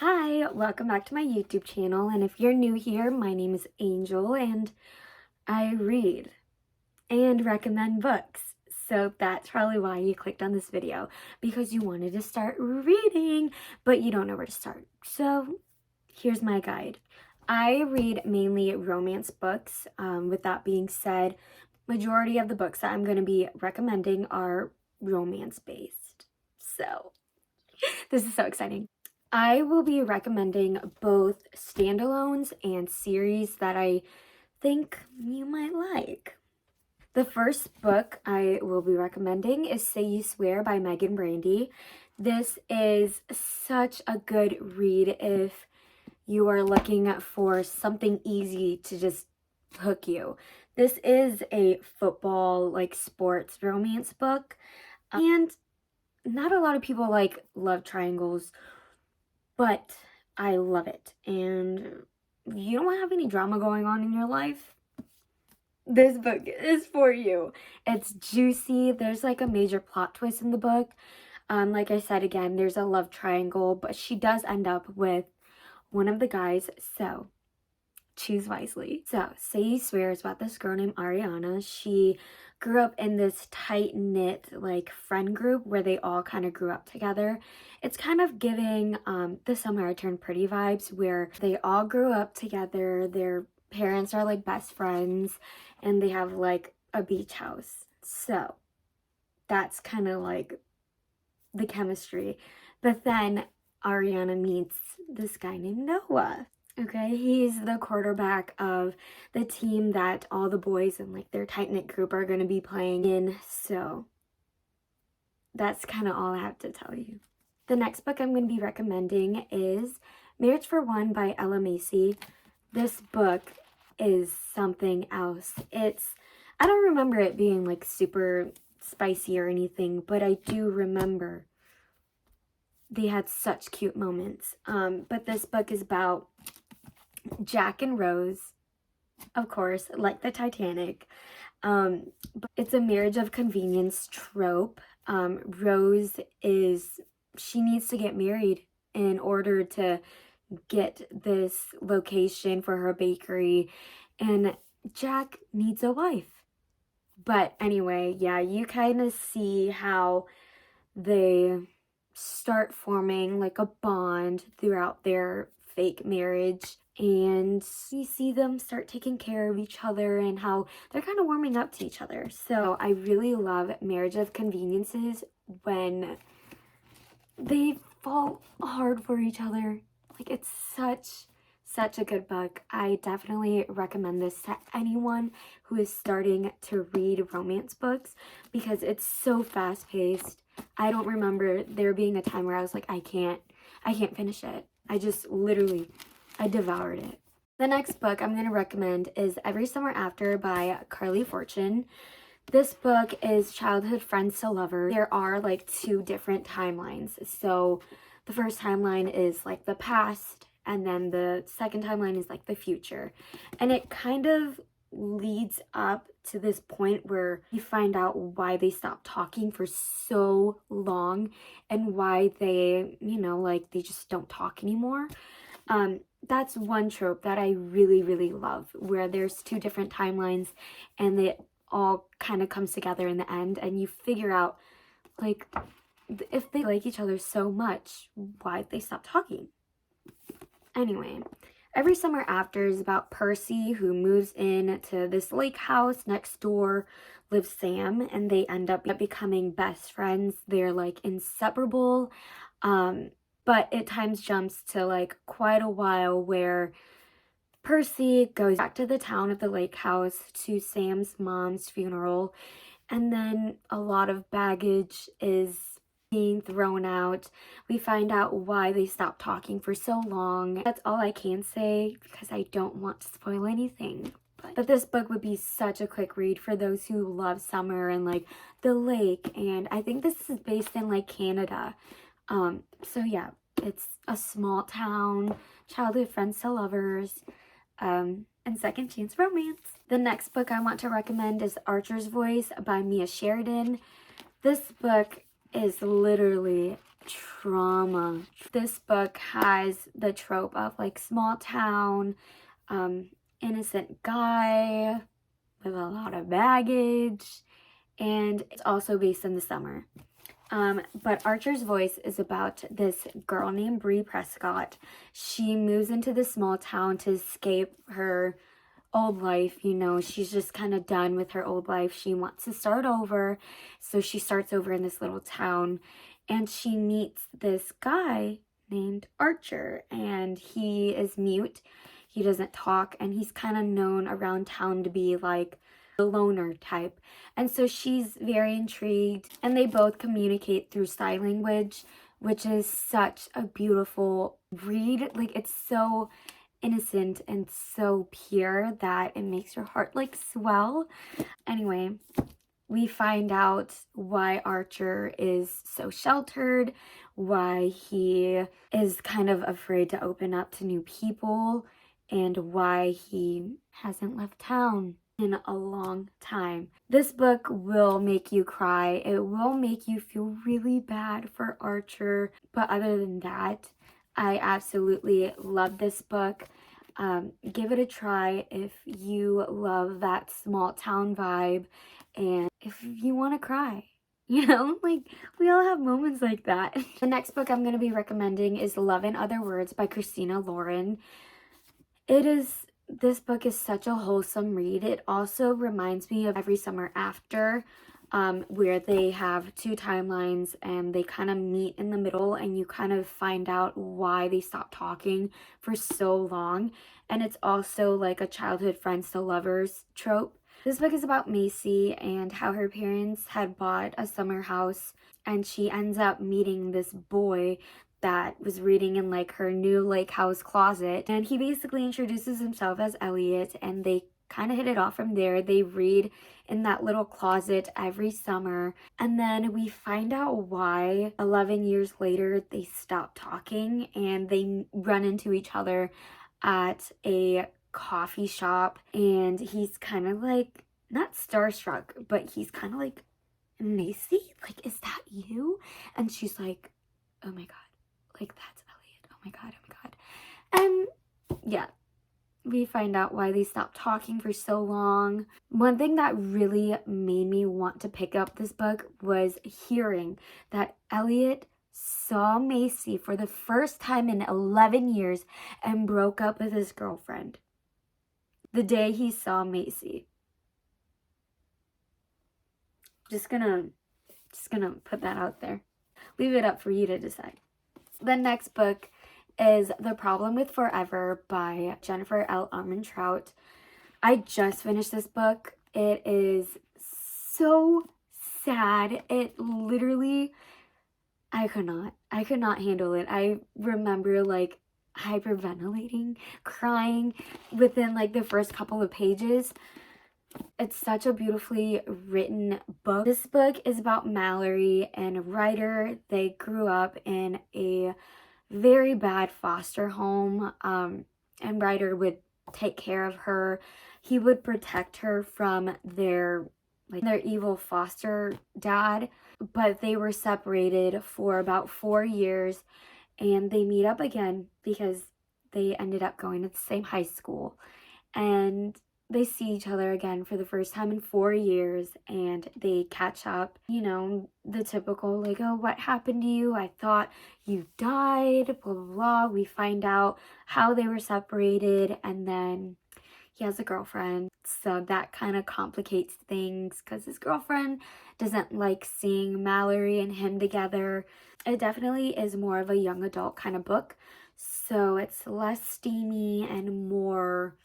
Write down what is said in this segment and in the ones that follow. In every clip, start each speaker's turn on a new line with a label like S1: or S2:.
S1: Hi, welcome back to my YouTube channel, and if you're new here, my name is Angel and I read and recommend books. So that's probably why you clicked on this video, because you wanted to start reading, but you don't know where to start. So here's my guide. I read mainly romance books. With that being said, majority of the books that I'm going to be recommending are romance based. So this is so exciting. I will be recommending both standalones and series that I think you might like. The first book I will be recommending is Say You Swear by Megan Brandy. This is such a good read if you are looking for something easy to just hook you. This is a football, sports romance book, and not a lot of people love triangles, but I love it. And you don't have any drama going on in your life, this book is for you. It's juicy. There's a major plot twist in the book. Like I said, again, there's a love triangle, but she does end up with one of the guys, so choose wisely. So, Say You Swear is about this girl named Ariana. She grew up in this tight-knit, friend group where they all kind of grew up together. It's kind of giving the Summer I Turned Pretty vibes, where they all grew up together. Their parents are, best friends, and they have, a beach house. So, that's kind of, the chemistry. But then Ariana meets this guy named Noah. Okay, he's the quarterback of the team that all the boys in their tight-knit group are going to be playing in. So that's kind of all I have to tell you. The next book I'm going to be recommending is Marriage for One by Ella Macy. This book is something else. I don't remember it being super spicy or anything, but I do remember they had such cute moments. But this book is about Jack and Rose, of course, like the Titanic. But it's a marriage of convenience trope. Rose she needs to get married in order to get this location for her bakery, and Jack needs a wife. But anyway, yeah, you kind of see how they start forming a bond throughout their fake marriage, and you see them start taking care of each other and how they're kind of warming up to each other. So I really love Marriage of Conveniences when they fall hard for each other. It's such a good book. I definitely recommend this to anyone who is starting to read romance books because it's so fast-paced. I don't remember there being a time where I was like, I can't finish it. I devoured it. The next book I'm going to recommend is Every Summer After by Carly Fortune. This book is childhood friends to lovers. There are two different timelines. So the first timeline is the past, and then the second timeline is the future. And it kind of leads up to this point where you find out why they stopped talking for so long and why they, they just don't talk anymore. That's one trope that I really love, where there's two different timelines and it all kind of comes together in the end, and you figure out if they like each other so much, why they stop talking. Anyway, Every Summer After is about Percy, who moves in to this lake house. Next door lives Sam, and they end up becoming best friends. They're inseparable. But it times jumps to quite a while where Percy goes back to the town of the lake house to Sam's mom's funeral, and then a lot of baggage is being thrown out. We find out why they stopped talking for so long. That's all I can say because I don't want to spoil anything. But this book would be such a quick read for those who love summer and the lake, and I think this is based in Canada. So yeah, it's a small town, childhood friends to lovers, and second chance romance. The next book I want to recommend is Archer's Voice by Mia Sheridan. This book is literally trauma. This book has the trope of like small town, innocent guy with a lot of baggage, and it's also based in the summer. But Archer's Voice is about this girl named Bree Prescott. She moves into this small town to escape her old life. You know, she's just kind of done with her old life. She wants to start over. So she starts over in this little town, and she meets this guy named Archer, and he is mute. He doesn't talk, and he's kind of known around town to be like the loner type. And so she's very intrigued, and they both communicate through sign language, which is such a beautiful read. Like, it's so innocent and so pure that it makes your heart like swell. Anyway, we find out why Archer is so sheltered, why he is kind of afraid to open up to new people, and why he hasn't left town in a long time. This book will make you cry. It will make you feel really bad for Archer. But other than that, I absolutely love this book. Give it a try if you love that small town vibe and if you want to cry. You know, like, we all have moments like that. The next book I'm going to be recommending is Love in Other Words by Christina Lauren. This book is such a wholesome read. It also reminds me of Every Summer After, where they have two timelines and they kind of meet in the middle, and you kind of find out why they stopped talking for so long. And it's also like a childhood friends to lovers trope. This book is about Macy and how her parents had bought a summer house, and she ends up meeting this boy that was reading in like her new lake house closet, and he basically introduces himself as Elliot, and they kind of hit it off from there. They read in that little closet every summer, and then we find out why 11 years later they stopped talking, and they run into each other at a coffee shop, and he's kind of like, not starstruck, but he's kind of like, Macy, like, is that you? And she's like, oh my god, like, that's Elliot, oh my god, oh my god. And yeah, we find out why they stopped talking for so long. One thing that really made me want to pick up this book was hearing that Elliot saw Macy for the first time in 11 years and broke up with his girlfriend the day he saw Macy. Just gonna put that out there. Leave it up for you to decide. The next book is The Problem with Forever by Jennifer L. Armentrout. I just finished this book. It is so sad. It literally, I could not handle it. I remember like hyperventilating, crying within like the first couple of pages. It's such a beautifully written book. This book is about Mallory and Ryder. They grew up in a very bad foster home, and Ryder would take care of her. He would protect her from their evil foster dad, but they were separated for about 4 years, and they meet up again because they ended up going to the same high school, and they see each other again for the first time in 4 years, and they catch up. You know, the typical like, oh, what happened to you? I thought you died, blah, blah, blah. We find out how they were separated, and then he has a girlfriend. So that kind of complicates things because his girlfriend doesn't like seeing Mallory and him together. It definitely is more of a young adult kind of book. So it's less steamy and more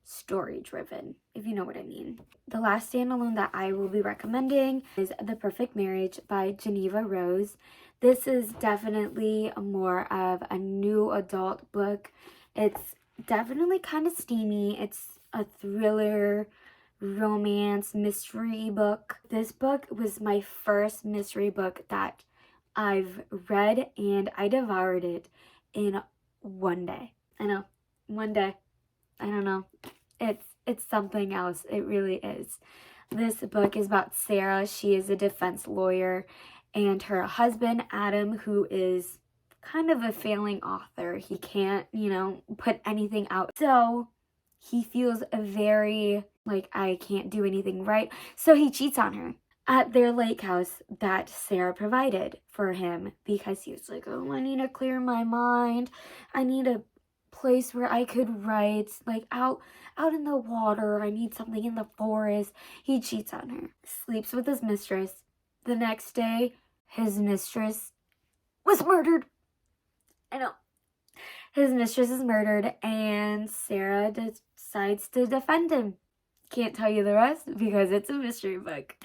S1: story driven, if you know what I mean. The last standalone that I will be recommending is The Perfect Marriage by Geneva Rose. This is definitely more of a new adult book. It's definitely kind of steamy. It's a thriller, romance, mystery book. This book was my first mystery book that I've read, and I devoured it in one day. I know, one day. I don't know. It's something else. It really is. This book is about Sarah. She is a defense lawyer, and her husband, Adam, who is kind of a failing author. He can't, put anything out. So he feels very like, I can't do anything right. So he cheats on her at their lake house that Sarah provided for him, because he was like, oh, I need to clear my mind. I need a place where I could write, like out in the water. I need something in the forest. He cheats on her, sleeps with his mistress. The next day, his mistress was murdered. I know. His mistress is murdered, and Sarah decides to defend him. Can't tell you the rest because it's a mystery book.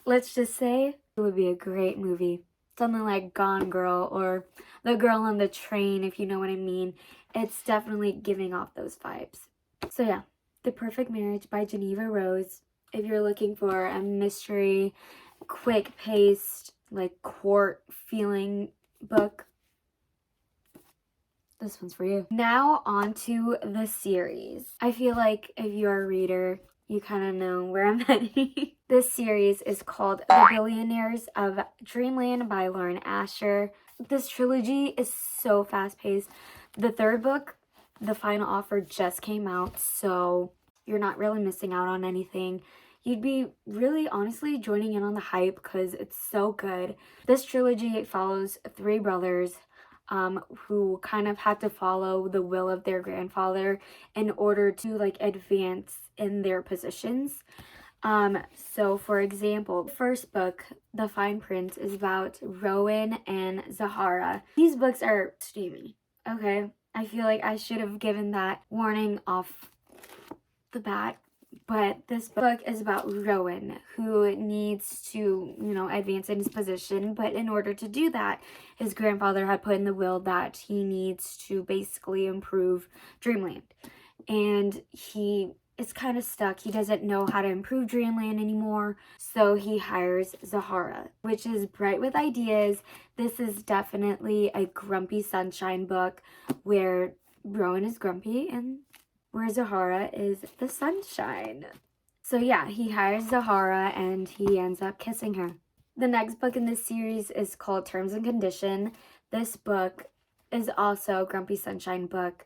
S1: Let's just say it would be a great movie. Something like Gone Girl or The Girl on the Train, if you know what I mean. It's definitely giving off those vibes. So yeah, The Perfect Marriage by Geneva Rose. If you're looking for a mystery, quick-paced, like court feeling book, this one's for you. Now on to the series. I feel like if you're a reader, you kind of know where I'm heading. This series is called The Billionaires of Dreamland by Lauren Asher. This trilogy is so fast-paced. The third book, The Final Offer, just came out, so you're not really missing out on anything. You'd be really, honestly, joining in on the hype because it's so good. This trilogy follows three brothers who kind of had to follow the will of their grandfather in order to like advance in their positions. So for example, the first book, The Fine Print, is about Rowan and Zahara. These books are steamy, okay? I feel like I should have given that warning off the bat. But this book is about Rowan, who needs to, advance in his position. But in order to do that, his grandfather had put in the will that he needs to basically improve Dreamland. And he is kind of stuck. He doesn't know how to improve Dreamland anymore. So he hires Zahara, which is bright with ideas. This is definitely a grumpy sunshine book where Rowan is grumpy and where Zahara is the sunshine. So yeah, he hires Zahara and he ends up kissing her. The next book in this series is called Terms and Condition. This book is also a grumpy sunshine book.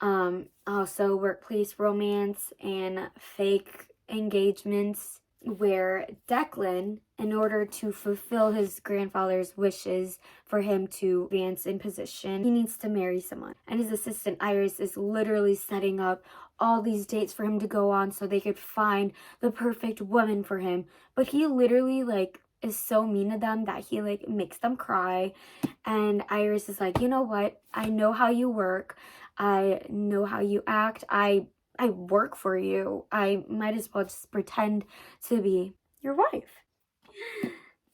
S1: Also workplace romance and fake engagements, where Declan, in order to fulfill his grandfather's wishes for him to advance in position, he needs to marry someone. And his assistant Iris is literally setting up all these dates for him to go on so they could find the perfect woman for him. But he literally is so mean to them that he makes them cry. And Iris is like, you know what? I know how you work. I know how you act. I work for you. I might as well just pretend to be your wife.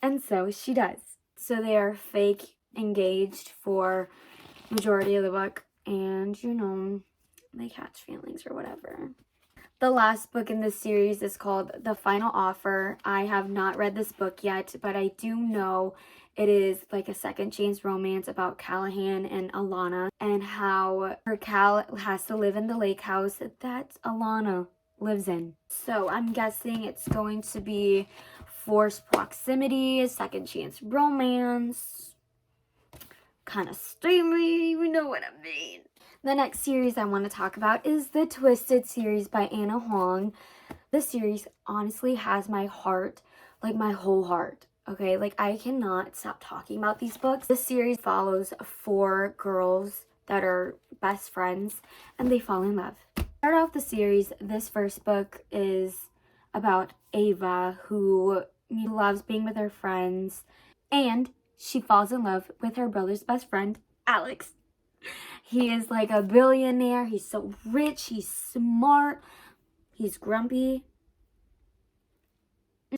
S1: And so she does. So they are fake engaged for majority of the book, and they catch feelings or whatever. The last book in this series is called The Final Offer. I have not read this book yet, but I do know it is like a second chance romance about Callahan and Alana, and how Cal has to live in the lake house that Alana lives in. So I'm guessing it's going to be forced proximity, second chance romance, kind of steamy, you know what I mean. The next series I want to talk about is the Twisted series by Anna Huang. This series honestly has my heart, my whole heart. Okay, I cannot stop talking about these books. This series follows 4 girls that are best friends, and they fall in love. To start off the series, this first book is about Ava, who loves being with her friends, and she falls in love with her brother's best friend, Alex. He is like a billionaire. He's so rich. He's smart. He's grumpy.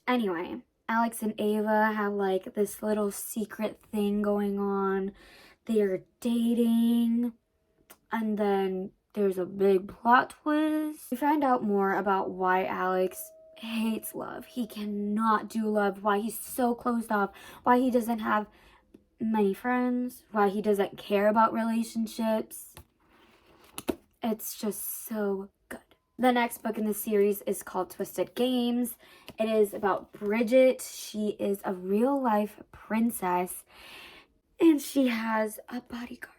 S1: Anyway, Alex and Ava have this little secret thing going on. They are dating. And then there's a big plot twist. We find out more about why Alex hates love. He cannot do love. Why he's so closed off. Why he doesn't have many friends, why he doesn't care about relationships. It's just so good. The next book in the series is called Twisted Games. It is about Bridget. She is a real life princess and she has a bodyguard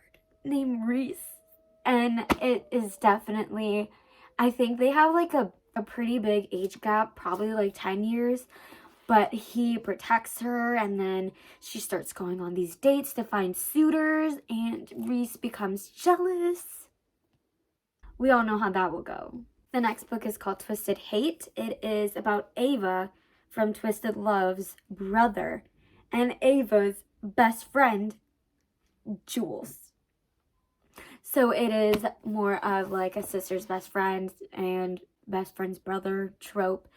S1: named Reese. And it is definitely, I think they have like a pretty big age gap, probably like 10 years. But he protects her, and then she starts going on these dates to find suitors, and Reese becomes jealous. We all know how that will go. The next book is called Twisted Hate. It is about Ava from Twisted Love's brother and Ava's best friend, Jules. So it is more of like a sister's best friend and best friend's brother trope.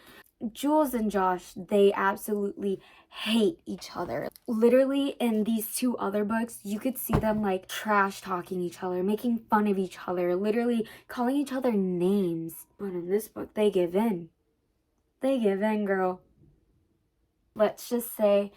S1: Jules and Josh, they absolutely hate each other. Literally in these two other books, you could see them like trash talking each other, making fun of each other, literally calling each other names. But in this book, they give in. They give in, girl. Let's just say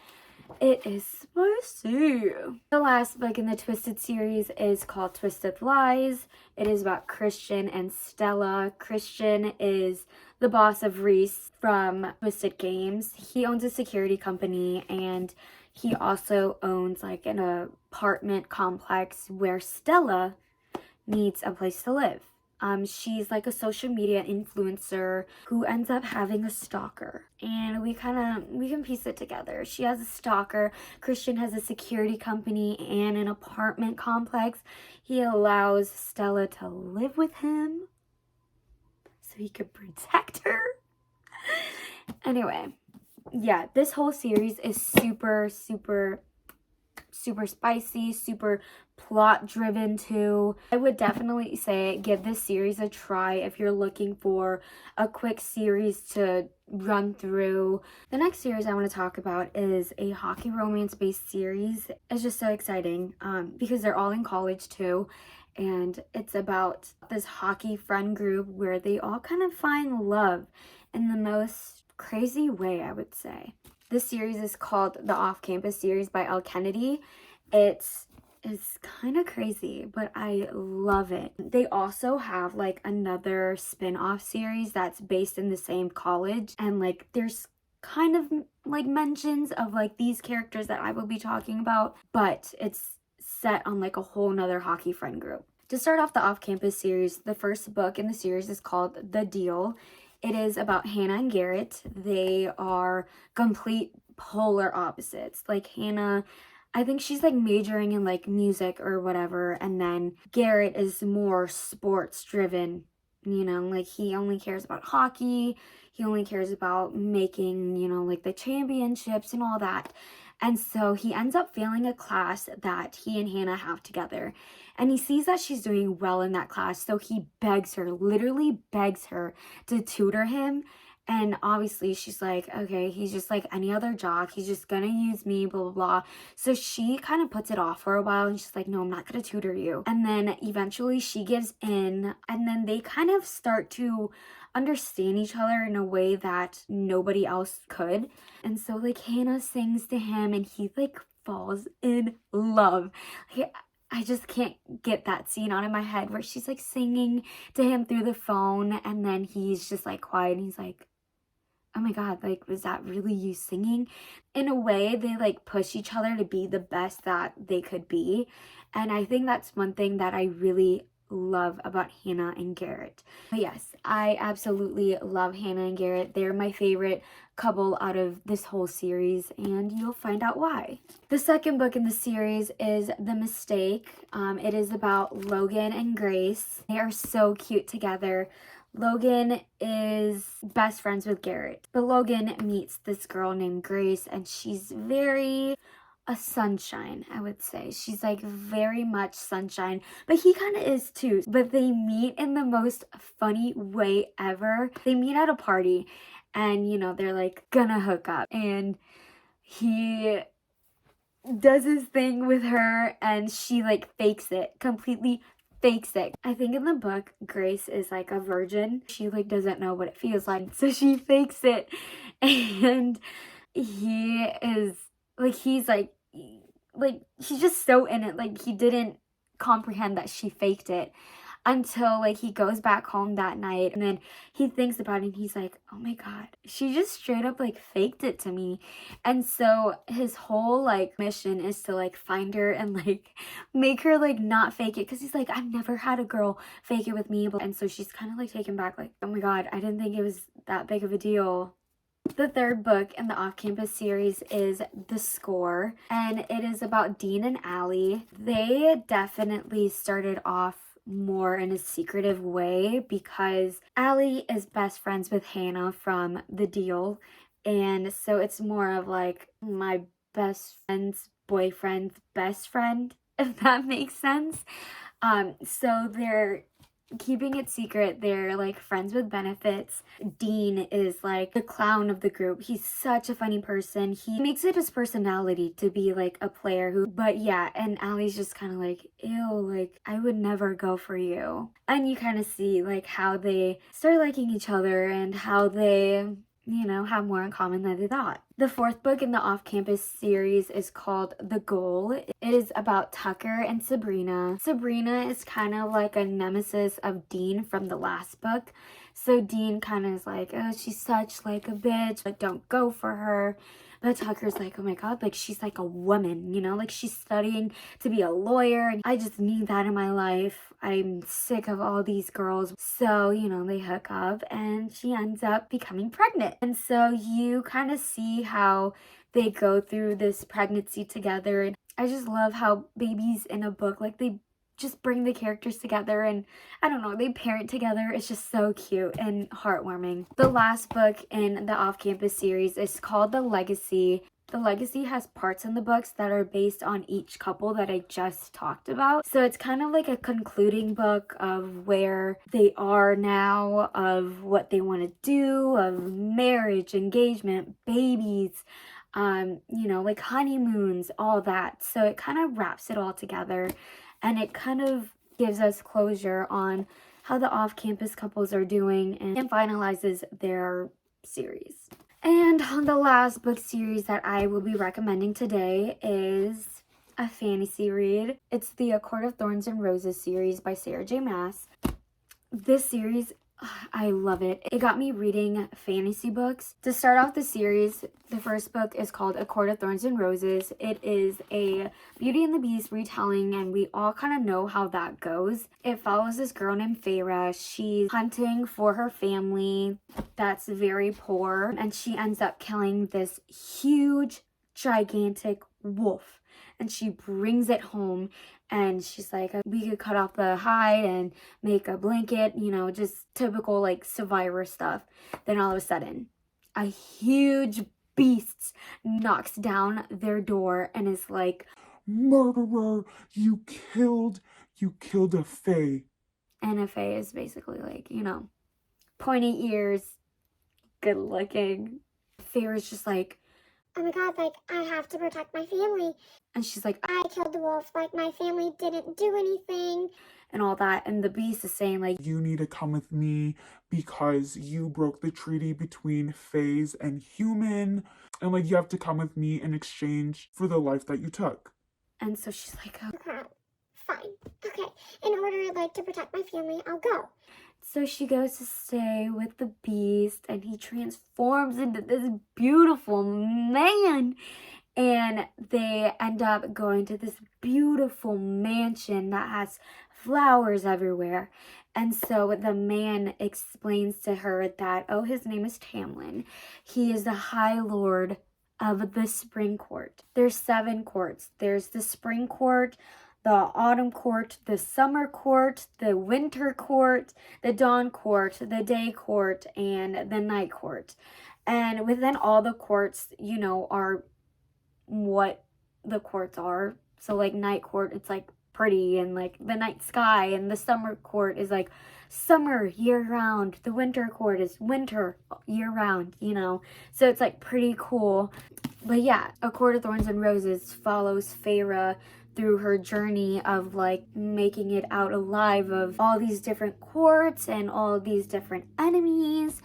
S1: it is spicy. The last book in the Twisted series is called Twisted Lies. It is about Christian and Stella. Christian is the boss of Reese from Twisted Games. He owns a security company and he also owns like an apartment complex where Stella needs a place to live. She's like a social media influencer who ends up having a stalker, and we can piece it together. She has a stalker. Christian has a security company and an apartment complex. He allows Stella to live with him so he could protect her. Anyway, yeah, this whole series is super spicy, super plot driven too. I would definitely say give this series a try if you're looking for a quick series to run through. The next series I want to talk about is a hockey romance based series. It's just so exciting because they're all in college too, and it's about this hockey friend group where they all kind of find love in the most crazy way, I would say. This series is called the Off-Campus series by Elle Kennedy. It's kind of crazy, but I love it. They also have like another spin-off series that's based in the same college, and like there's kind of like mentions of like these characters that I will be talking about, but it's set on like a whole nother hockey friend group. To start off the Off-Campus series, the first book in the series is called The Deal. It is about Hannah and Garrett. They are complete polar opposites. Like Hannah, I think she's like majoring in like music or whatever, and then Garrett is more sports driven, you know, like he only cares about hockey. He only cares about making, you know, like the championships and all that. And so he ends up failing a class that he and Hannah have together. And he sees that she's doing well in that class, so he begs her, literally begs her to tutor him. And obviously she's like, okay, he's just like any other jock. He's just gonna use me, blah, blah, blah. So she kind of puts it off for a while and she's like, no, I'm not gonna tutor you. And then eventually she gives in, and then they kind of start to understand each other in a way that nobody else could. And so like Hannah sings to him and he like falls in love. Like, I just can't get that scene out of my head where she's like singing to him through the phone and then he's just like quiet and he's like, oh my god, like, was that really you singing? In a way, they like push each other to be the best that they could be. And I think that's one thing that I really love about Hannah and Garrett. But yes, I absolutely love Hannah and Garrett. They're my favorite couple out of this whole series, and you'll find out why. The second book in the series is The Mistake. It is about Logan and Grace. They are so cute together. Logan is best friends with Garrett, but Logan meets this girl named Grace, and she's very a sunshine, I would say. She's like very much sunshine, but he kind of is too. But they meet in the most funny way ever. They meet at a party and, you know, they're like gonna hook up, and he does his thing with her and she like fakes it, completely fakes it. I think in the book, Grace is like a virgin. She like doesn't know what it feels like, so she fakes it, and he is like, he's like he's just so in it. Like he didn't comprehend that she faked it. until like he goes back home that night, and then he thinks about it and he's like, oh my god, she just straight up like faked it to me. And so his whole like mission is to like find her and like make her like not fake it, because he's like, I've never had a girl fake it with me. And so she's kind of like taken back, like, oh my god, I didn't think it was that big of a deal. The third book in the off-campus series is The Score, and it is about Dean and Allie. They definitely started off more in a secretive way because Allie is best friends with Hannah from The Deal, and so it's more of like my best friend's boyfriend's best friend, if that makes sense. So they're keeping it secret. They're like friends with benefits. Dean is like the clown of the group. He's such a funny person. He makes it his personality to be like a player who, but yeah, and Allie's just kind of like, ew, like I would never go for you. And you kind of see like how they start liking each other and how they, you know, have more in common than they thought. The fourth book in the off-campus series is called The Goal. It is about Tucker and Sabrina. Sabrina is kind of like a nemesis of Dean from the last book. So Dean kind of is like, oh, she's such like a bitch, like don't go for her. But Tucker's like, oh my god, like she's like a woman, you know, like she's studying to be a lawyer and I just need that in my life. I'm sick of all these girls. So, you know, they hook up and she ends up becoming pregnant. And so you kind of see how they go through this pregnancy together. And I just love how babies in a book, like they just bring the characters together and I don't know, they parent together. It's just so cute and heartwarming. The last book in the off-campus series is called The Legacy. The Legacy has parts in the books that are based on each couple that I just talked about. So it's kind of like a concluding book of where they are now, of what they want to do, of marriage, engagement, babies, you know, like honeymoons, all that. So it kind of wraps it all together. And it kind of gives us closure on how the off-campus couples are doing and finalizes their series. And the last book series that I will be recommending today is a fantasy read. It's the A Court of Thorns and Roses series by Sarah J. Maas. This series, I love it. It got me reading fantasy books. To start off the series, the first book is called A Court of Thorns and Roses. It is a Beauty and the Beast retelling, and we all kind of know how that goes. It follows this girl named Feyre. She's hunting for her family that's very poor, and she ends up killing this huge, gigantic wolf. And she brings it home and she's like, we could cut off the hide and make a blanket, you know, just typical like survivor stuff. Then all of a sudden, a huge beast knocks down their door and is like,
S2: murderer, you killed a fae.
S1: And a fae is basically like, you know, pointy ears, good looking. Feyre's just like,
S3: oh my god, like, I have to protect my family.
S1: And she's like,
S3: I killed the wolf, like, my family didn't do anything.
S1: And all that. And the beast is saying like,
S2: you need to come with me because you broke the treaty between faes and human. And like, you have to come with me in exchange for the life that you took.
S1: And so she's like, oh
S3: crap, fine, okay. In order, like, to protect my family, I'll go.
S1: So she goes to stay with the beast and he transforms into this beautiful man. And they end up going to this beautiful mansion that has flowers everywhere. And so the man explains to her that, oh, his name is Tamlin. He is the High Lord of the Spring Court. There's 7 courts. There's the Spring Court, the Autumn Court, the Summer Court, the Winter Court, the Dawn Court, the Day Court, and the Night Court. And within all the courts, you know, are what the courts are. So like Night Court, it's like pretty and like the night sky, and the Summer Court is like summer year round. The Winter Court is winter year round, you know. So it's like pretty cool. But yeah, A Court of Thorns and Roses follows Feyre through her journey of like making it out alive of all these different courts and all these different enemies.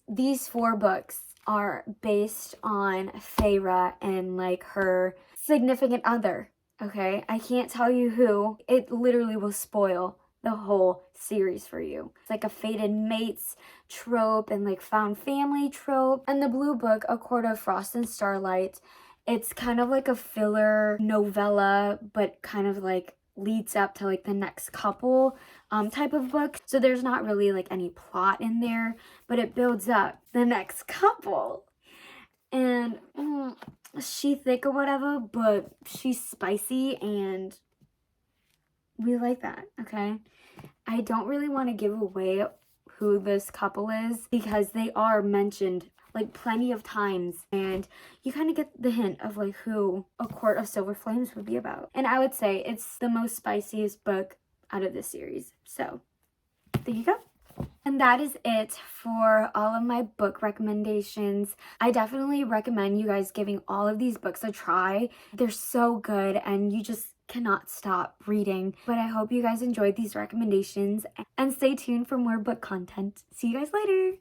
S1: These 4 books are based on Feyre and like her significant other. Okay, I can't tell you who. It literally will spoil the whole series for you. It's like a fated mates trope and like found family trope. And the blue book, A Court of Frost and Starlight, it's kind of like a filler novella, but kind of like leads up to like the next couple type of book. So there's not really like any plot in there, but it builds up the next couple. And she thick or whatever, but she's spicy and we like that, okay? I don't really want to give away who this couple is because they are mentioned like plenty of times and you kind of get the hint of like who A Court of Silver Flames would be about. And I would say it's the most spiciest book out of this series. So there you go. And that is it for all of my book recommendations. I definitely recommend you guys giving all of these books a try. They're so good and you just cannot stop reading. But I hope you guys enjoyed these recommendations and stay tuned for more book content. See you guys later.